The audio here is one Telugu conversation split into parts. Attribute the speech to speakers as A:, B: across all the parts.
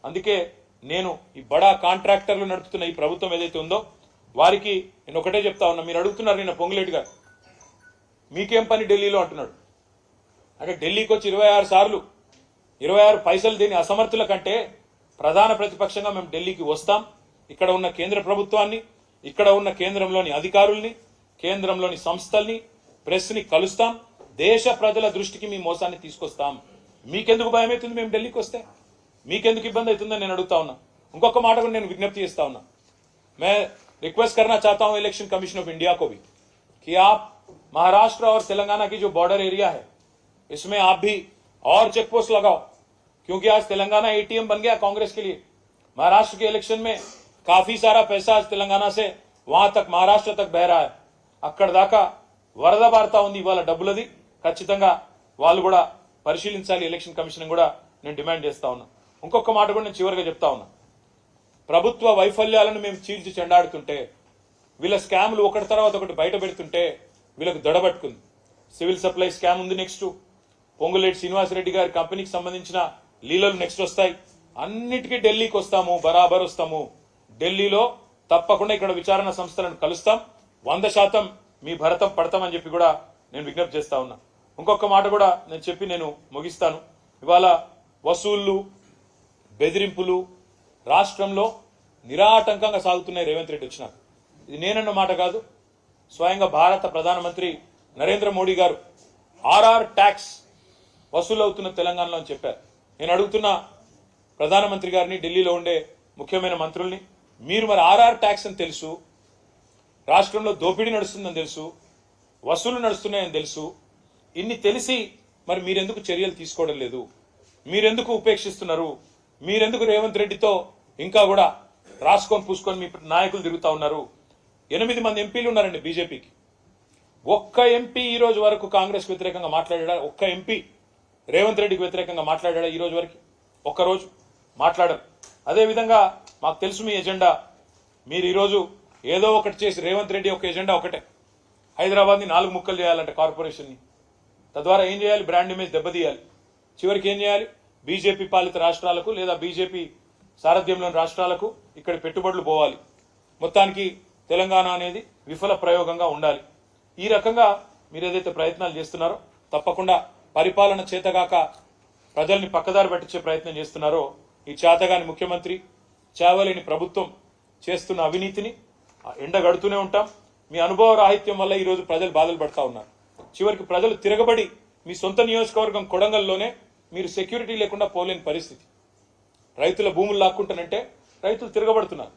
A: అందుకే నేను ఈ బడా కాంట్రాక్టర్లు నడుపుతున్న ఈ ప్రభుత్వం ఏదైతే ఉందో వారికి నేను ఒకటే చెప్తా ఉన్నా. మీరు అడుగుతున్నారు నిన్న పొంగులేటి గారు మీకేం పని ఢిల్లీలో అంటున్నాడు. అంటే ఢిల్లీకి వచ్చి 26 సార్లు 26 పైసలు దేని అసమర్థుల కంటే ప్రధాన ప్రతిపక్షంగా మేము ఢిల్లీకి వస్తాం. ఇక్కడ ఉన్న కేంద్ర ప్రభుత్వాన్ని, ఇక్కడ ఉన్న కేంద్రంలోని అధికారుల్ని, కేంద్రంలోని సంస్థల్ని, ప్రెస్ని కలుస్తాం. దేశ ప్రజల దృష్టికి మీ మోసాన్ని తీసుకొస్తాం. మీకెందుకు భయం అవుతుంది మేము ఢిల్లీకి వస్తే? మీకెందుకు ఇబ్బంది అవుతుందని నేను అడుగుతా ఉన్నా. ఇంకొక మాట కూడా నేను విజ్ఞప్తి చేస్తా ఉన్నా. मैं रिक्वेस्ट करना चाहता हूं इलेक्शन कमीशन ऑफ इंडिया को भी कि आप महाराष्ट्र और तेलंगाना की जो बॉर्डर एरिया है इसमें आप भी और चेक पोस्ट लगाओ, क्योंकि आज तेलंगाना एटीएम बन गया कांग्रेस के लिए। महाराष्ट्र के इलेक्शन में काफी सारा पैसा आज तेलंगाना से वहां तक महाराष्ट्र तक बह रहा है. అక్కడ దాకా వరద బారుతా ఉంది ఇవాళ డబ్బులది. ఖచ్చితంగా వాళ్ళు కూడా పరిశీలించాలి ఎలక్షన్ కమిషన్ కూడా నేను డిమాండ్ చేస్తా ఉన్నా. ఇంకొక మాట కూడా నేను చివరిగా చెప్తా ఉన్నా. ప్రభుత్వ వైఫల్యాలను మేము చీల్చి చెండాడుతుంటే, వీళ్ళ స్కామ్లు ఒకటి తర్వాత ఒకటి బయట పెడుతుంటే వీళ్ళకు దడబట్టుకుంది. సివిల్ సప్లై స్కామ్ ఉంది, నెక్స్ట్ పొంగులేటి శ్రీనివాసరెడ్డి గారి కంపెనీకి సంబంధించిన లీలలు నెక్స్ట్ వస్తాయి. అన్నిటికీ ఢిల్లీకి వస్తాము, బరాబర్ వస్తాము. ఢిల్లీలో తప్పకుండా ఇక్కడ విచారణ సంస్థలను కలుస్తాం. 100% మీ భరతం పడతామని చెప్పి కూడా నేను విజ్ఞప్తి చేస్తా ఉన్నా. ఇంకొక మాట కూడా నేను చెప్పి నేను ముగిస్తాను. ఇవాళ వసూళ్లు, బెదిరింపులు రాష్ట్రంలో నిరాటంకంగా సాగుతున్నాయి. రేవంత్ రెడ్డి వచ్చినాక ఇది నేనన్న మాట కాదు, స్వయంగా భారత ప్రధానమంత్రి నరేంద్ర మోడీ గారు ఆర్ఆర్ ట్యాక్స్ వసూలవుతున్న తెలంగాణలో అని చెప్పారు. నేను అడుగుతున్న ప్రధానమంత్రి గారిని, ఢిల్లీలో ఉండే ముఖ్యమైన మంత్రుల్ని, మీరు మరి ఆర్ఆర్ ట్యాక్స్ అని తెలుసు, రాష్ట్రంలో దోపిడీ నడుస్తుందని తెలుసు, వసూలు నడుస్తున్నాయని తెలుసు, ఇన్ని తెలిసి మరి మీరెందుకు చర్యలు తీసుకోవడం లేదు? మీరెందుకు ఉపేక్షిస్తున్నారు? మీరెందుకు రేవంత్ రెడ్డితో ఇంకా కూడా రాసుకొని పూసుకొని మీ నాయకులు తిరుగుతా ఉన్నారు? 8 మంది ఎంపీలు ఉన్నారండి బీజేపీకి. ఒక్క ఎంపీ ఈ రోజు వరకు కాంగ్రెస్ వ్యతిరేకంగా మాట్లాడా? ఒక్క ఎంపీ రేవంత్ రెడ్డికి వ్యతిరేకంగా మాట్లాడా ఈ రోజు వరకు? ఒక్కరోజు మాట్లాడరు. అదేవిధంగా మాకు తెలుసు మీ ఎజెండా. మీరు ఈరోజు ఏదో ఒకటి చేసి, రేవంత్ రెడ్డి ఒక ఎజెండా ఒకటే, హైదరాబాద్ని 4 ముక్కలు చేయాలంటే కార్పొరేషన్ని. తద్వారా ఏం చేయాలి? బ్రాండ్ ఇమేజ్ దెబ్బతీయాలి. చివరికి ఏం చేయాలి? బీజేపీ పాలిత రాష్ట్రాలకు లేదా బీజేపీ సారథ్యంలోని రాష్ట్రాలకు ఇక్కడ పెట్టుబడులు పోవాలి. మొత్తానికి తెలంగాణ అనేది విఫల ప్రయోగంగా ఉండాలి. ఈ రకంగా మీరు ఏదైతే ప్రయత్నాలు చేస్తున్నారో, తప్పకుండా పరిపాలన చేతగాక ప్రజల్ని పక్కదారి పట్టించే ప్రయత్నం చేస్తున్నారో, ఈ చేతగాని ముఖ్యమంత్రి, చేవలేని ప్రభుత్వం చేస్తున్న అవినీతిని ఎండగడుతూనే ఉంటాం. మీ అనుభవ రాహిత్యం వల్ల ఈరోజు ప్రజలు బాధలు పడతా ఉన్నారు. చివరికి ప్రజలు తిరగబడి మీ సొంత నియోజకవర్గం కొడంగల్లోనే మీరు సెక్యూరిటీ లేకుండా పోలేని పరిస్థితి. రైతుల భూములు లాక్కుంటానంటే రైతులు తిరగబడుతున్నారు.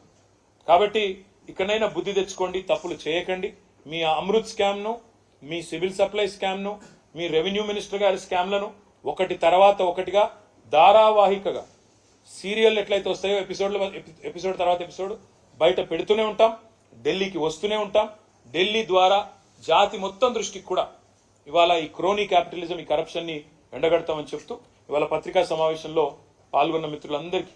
A: కాబట్టి ఇక్కడైనా బుద్ధి తెచ్చుకోండి, తప్పులు చేయకండి. మీ అమృత్ స్కామ్ను, మీ సివిల్ సప్లై స్కామ్ను, మీ రెవెన్యూ మినిస్టర్ గారి స్కామ్లను ఒకటి తర్వాత ఒకటిగా ధారావాహికగా సీరియల్ ఎట్లయితే వస్తాయో ఎపిసోడ్ తర్వాత ఎపిసోడ్ బయట పెడుతూనే ఉంటాం. ఢిల్లీకి వస్తూనే ఉంటాం. ఢిల్లీ ద్వారా జాతి మొత్తం దృష్టికి కూడా ఇవాళ ఈ క్రోనీ క్యాపిటలిజం, ఈ కరప్షన్ ని ఎండగడతామని చెప్తూ ఇవాళ పత్రికా సమావేశంలో పాల్గొన్న మిత్రులందరికీ